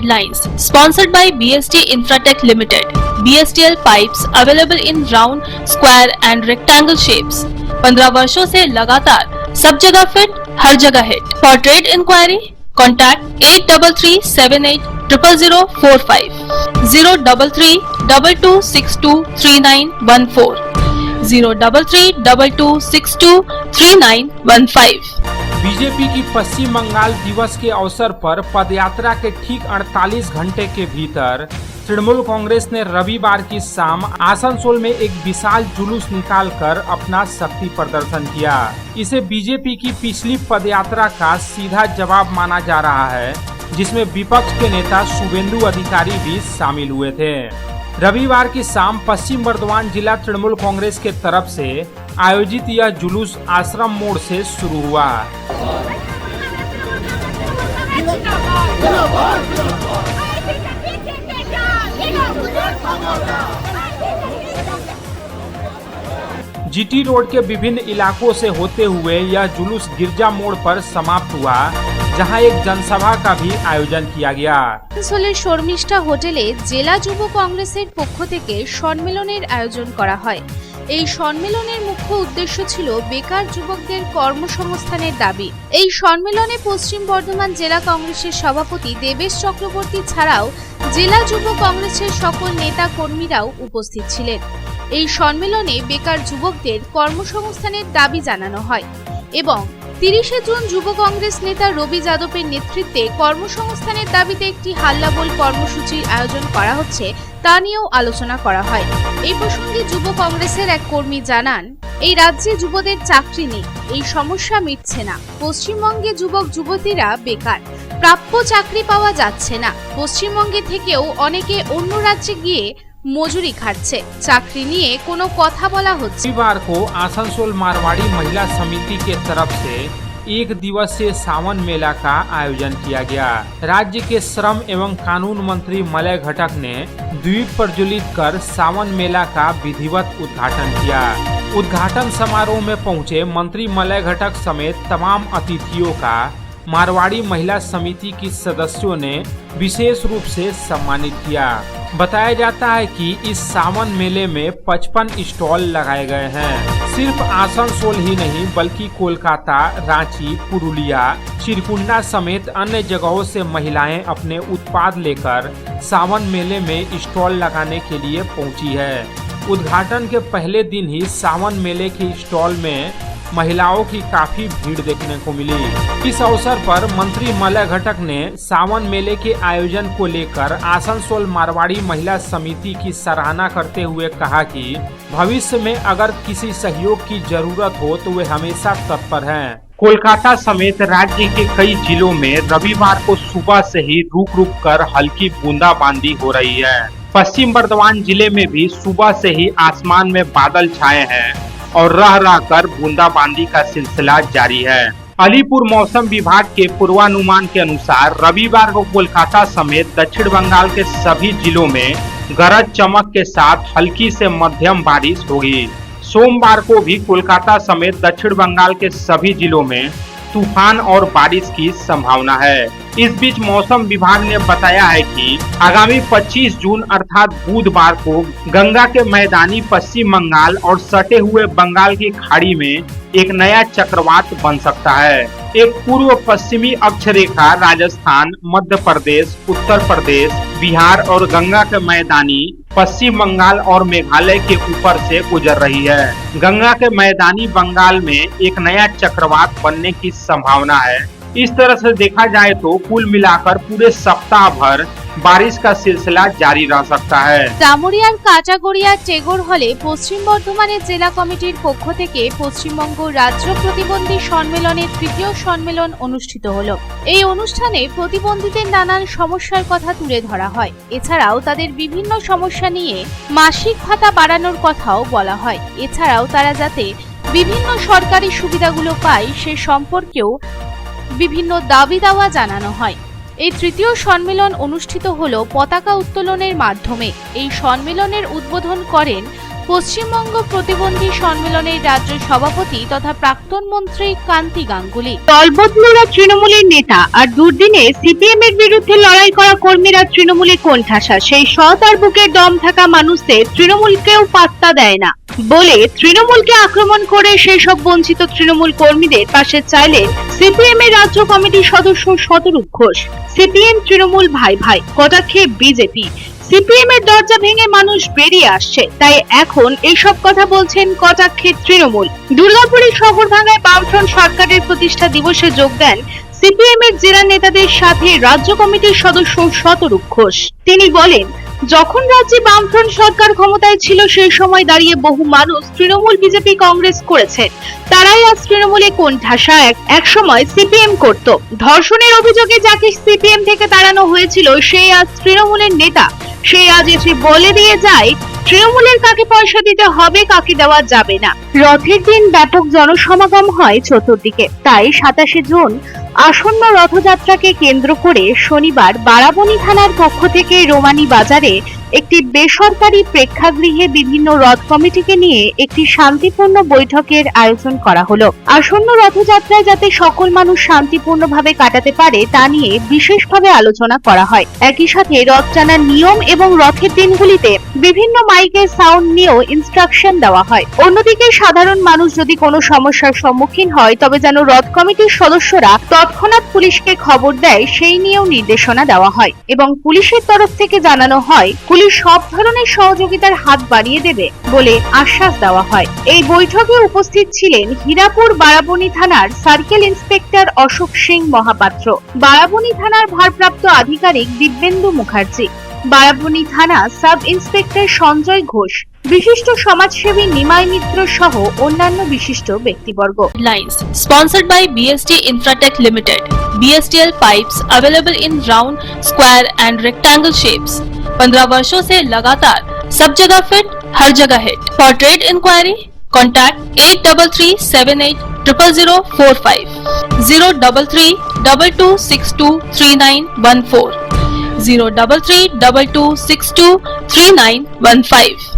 lines. Sponsored by BST Infratech Limited. BSTL pipes available in round, square and rectangle shapes. 15 वर्षों से लगातार सब जगह फिट, हर जगह hit. For trade inquiry, contact 8338000045, 03322623914, 03322623915. BJP की पश्चिम बंगाल दिवस के अवसर पर पदयात्रा के ठीक 48 घंटे के भीतर तृणमूल कांग्रेस ने रविवार की शाम आसनसोल में एक विशाल जुलूस निकालकर अपना शक्ति प्रदर्शन किया। इसे बीजेपी की पिछली पदयात्रा का सीधा जवाब माना जा रहा है, जिसमें विपक्ष के नेता शुभेंदु अधिकारी भी शामिल हुए थे। रविवार की शाम पश्चिम बर्धमान जिला तृणमूल कांग्रेस के तरफ से आयोजित यह जुलूस आश्रम मोड़ से शुरू हुआ। जीटी रोड के विभिन्न इलाकों से होते हुए यह जुलूस गिरजा मोड़ पर समाप्त हुआ, जहां एक जनसभा का भी आयोजन किया गया। आसानसोलेर शर्मिष्ठा होटेले जिला যুব কংগ্রেসের পক্ষ থেকে সম্মেলনের আয়োজন করা হয়। এই সম্মেলনের মুখ্য উদ্দেশ্য ছিল বেকার যুবকদের কর্মসংস্থানের দাবি। এই সম্মেলনে পশ্চিম বর্ধমান জেলা কংগ্রেসের সভাপতি দেবেশ চক্রবর্তী ছাড়াও জেলা যুব কংগ্রেসের সকল নেতা কর্মীরাও উপস্থিত ছিলেন। এই সম্মেলনে বেকার যুবকদের কর্মসংস্থানের দাবি জানানো হয় এবং 30শে জুন যুব কংগ্রেস নেতা রবি যাদবের নেতৃত্বে কর্মসংস্থানের দাবিতে একটি হাল্লাবোল কর্মসূচির আয়োজন করা হচ্ছে তা নিয়েও আলোচনা করা হয়। এই প্রসঙ্গে যুব কংগ্রেসের এক কর্মী জানান, এই রাজ্যে যুবদের চাকরি নেই, এই সমস্যা মিটছে না। পশ্চিমবঙ্গে যুবক যুবতীরা বেকার, প্রাপ্য চাকরি পাওয়া যাচ্ছে না। পশ্চিমবঙ্গে থেকেও অনেকে অন্য রাজ্যে গিয়ে मजूरी खाচ্ছে, चाकरी নিয়ে কোনো কথা বলা হচ্ছে। रविवार को आसनसोल मारवाड़ी महिला समिति के तरफ से एक दिवसीय सावन मेला का आयोजन किया गया। राज्य के श्रम एवं कानून मंत्री मलय घटक ने द्वीप प्रज्वलित कर सावन मेला का विधिवत उद्घाटन किया। उद्घाटन समारोह में पहुंचे मंत्री मलय घटक समेत तमाम अतिथियों का मारवाड़ी महिला समिति की सदस्यों ने विशेष रूप से सम्मानित किया। बताया जाता है कि इस सावन मेले में 55 स्टॉल लगाए गए हैं। सिर्फ आसनसोल ही नहीं बल्कि कोलकाता, रांची, पुरुलिया, चिरकुंडा समेत अन्य जगहों से महिलाएं अपने उत्पाद लेकर सावन मेले में स्टॉल लगाने के लिए पहुंची है। उद्घाटन के पहले दिन ही सावन मेले के स्टॉल में महिलाओं की काफी भीड़ देखने को मिली। इस अवसर पर मंत्री मलय घटक ने सावन मेले के आयोजन को लेकर आसनसोल मारवाड़ी महिला समिति की सराहना करते हुए कहा कि भविष्य में अगर किसी सहयोग की जरूरत हो तो वे हमेशा तत्पर हैं। कोलकाता समेत राज्य के कई जिलों में रविवार को सुबह से ही रुक रुक कर हल्की बूंदाबांदी हो रही है। पश्चिम बर्धमान जिले में भी सुबह से ही आसमान में बादल छाए हैं और रह रह कर बूंदाबांदी का सिलसिला जारी है। अलीपुर मौसम विभाग के पूर्वानुमान के अनुसार रविवार को कोलकाता समेत दक्षिण बंगाल के सभी जिलों में गरज चमक के साथ हल्की से मध्यम बारिश होगी। सोमवार को भी कोलकाता समेत दक्षिण बंगाल के सभी जिलों में तूफान और बारिश की संभावना है। इस बीच मौसम विभाग ने बताया है कि आगामी 25 जून अर्थात बुधवार को गंगा के मैदानी पश्चिम बंगाल और सटे हुए बंगाल की खाड़ी में एक नया चक्रवात बन सकता है। एक पूर्व पश्चिमी अक्षरेखा राजस्थान, मध्य प्रदेश, उत्तर प्रदेश, बिहार और गंगा के मैदानी पश्चिम बंगाल और मेघालय के ऊपर से गुजर रही है। गंगा के मैदानी बंगाल में एक नया चक्रवात बनने की संभावना है। इस तरह से देखा जाए तो कुल मिलाकर पूरे सप्ताह भर बारिश का सिलसिला जारी रह सकता है। জামুরিয়ার কাটাগড়িয়া টেগোর হলে পশ্চিম বর্ধমানের জেলা কমিটির পক্ষ থেকে পশ্চিমবঙ্গ রাজ্য প্রতিবন্ধী সম্মেলনের তৃতীয় সম্মেলন অনুষ্ঠিত হলো। এই অনুষ্ঠানে প্রতিবন্ধীদের নানান সমস্যার কথা তুলে ধরা হয়। এছাড়াও তাদের বিভিন্ন সমস্যা নিয়ে মাসিক ভাতা বাড়ানোর কথাও বলা হয়। এছাড়াও তারা যাতে বিভিন্ন সরকারি সুবিধাগুলো পায় সে সম্পর্কেও বিভিন্ন দাবি দাওয়া জানানো হয়। এই তৃতীয় সম্মেলন অনুষ্ঠিত হলো পতাকা উত্তোলনের মাধ্যমে। এই সম্মেলনের উদ্বোধন করেন পশ্চিমবঙ্গ প্রতিবন্ধী সম্মেলনের রাজ্য সভাপতি তথা প্রাক্তন মন্ত্রী কান্তি গাঙ্গুলি। দলবদলুরা তৃণমূলের নেতা আর দুর্দিনে সিপিএম এর বিরুদ্ধে লড়াই করা কর্মীরা তৃণমূলে কোণঠাসা। সেই সৎ আর বুকের দম থাকা মানুষদের তৃণমূলকেও পাত্তা দেয় না বলে তৃণমূলকে আক্রমণ করে সেই সব বঞ্চিত তৃণমূল কর্মীদের পাশে চাইলেন সিপিএম এর রাজ্য কমিটির সদস্য শতরূপ ঘোষ। সিপিএম তৃণমূল ভাই ভাই, কটাক্ষে বিজেপি। সিপিএম এর দরজা ভেঙে মানুষ বেরিয়ে আসছে, তাই এখন এইসব কথা বলছেন কটাক্ষে তৃণমূল। দুর্গাপুরের শহরভাঙ্গায় বামফ্রন্ট সরকারের প্রতিষ্ঠা দিবসে যোগ দেন সিপিএম এর জেলা নেতাদের সাথে রাজ্য কমিটির সদস্য শতরূপ ঘোষ। তিনি বলেন, যখন রাজ্যে বামফ্রন্ট সরকার ক্ষমতায় ছিল সেই সময় দাঁড়িয়ে বহু মানুষ তৃণমূল বিজেপি কংগ্রেস করেছেন। তারাই আজ তৃণমূলে কোণঠাসা। এক সময় সিপিএম করত। ধর্ষণের অভিযোগে যাকে সিপিএম থেকে তাড়ানো হয়েছিল সেই আজ তৃণমূলের নেতা। সে আজ এসে বলে দিয়ে যায় তৃণমূলের কাকে পয়সা দিতে হবে, কাকে দেওয়া যাবে না। রথের দিন ব্যাপক জনসমাগম হয় চতুর্দিকে। তাই 27শে জুন আসন্ন রথযাত্রাকে কেন্দ্র করে শনিবার বারাবণী থানার পক্ষ থেকে রোমানী বাজারে একটি বেসরকারি প্রেক্ষাগৃহে বিভিন্ন রথ কমিটিকে নিয়ে একটি শান্তিপূর্ণ বৈঠকের আয়োজন করা হলো। আসন্ন রথযাত্রায় যাতে সকল মানুষ শান্তিপূর্ণভাবে কাটাতে পারে তা নিয়ে বিশেষভাবে আলোচনা করা হয়। একই সাথে রথ টানার নিয়ম এবং রথের দিনগুলিতে বিভিন্ন মাইকের সাউন্ড নিয়েও ইনস্ট্রাকশন দেওয়া হয়। অন্যদিকে সাধারণ মানুষ যদি কোনো সমস্যার সম্মুখীন হয় তবে যেন রথ কমিটির সদস্যরা তৎক্ষণাৎ পুলিশকে খবর দেয় সেই নিয়েও নির্দেশনা দেওয়া হয় এবং পুলিশের তরফ থেকে জানানো হয় পুলিশ সব ধরনের সহযোগিতার হাত বাড়িয়ে দেবে বলে আশ্বাস দেওয়া হয়। এই বৈঠকে উপস্থিত ছিলেন হীরাপুর বারাবণী থানার সার্কেল ইন্সপেক্টর অশোক সিং মহাপাত্র, বারাবণী থানার ভারপ্রাপ্ত আধিকারিক দিব্যেন্দু মুখার্জি, বারাবণী থানা সাব ইন্সপেক্টর সঞ্জয় ঘোষ, বিশিষ্ট সমাজসেবী নিমাই মিত্র সহ অন্যান্য বিশিষ্ট ব্যক্তিবর্গ। Lines sponsored by BST Infratech Limited. BSTL pipes available in round, square and rectangle shapes. 15 वर्षों से लगातार सब जगह फिट, हर जगह hit. For trade inquiry, contact 8337800045, 03322623914, 03322623915.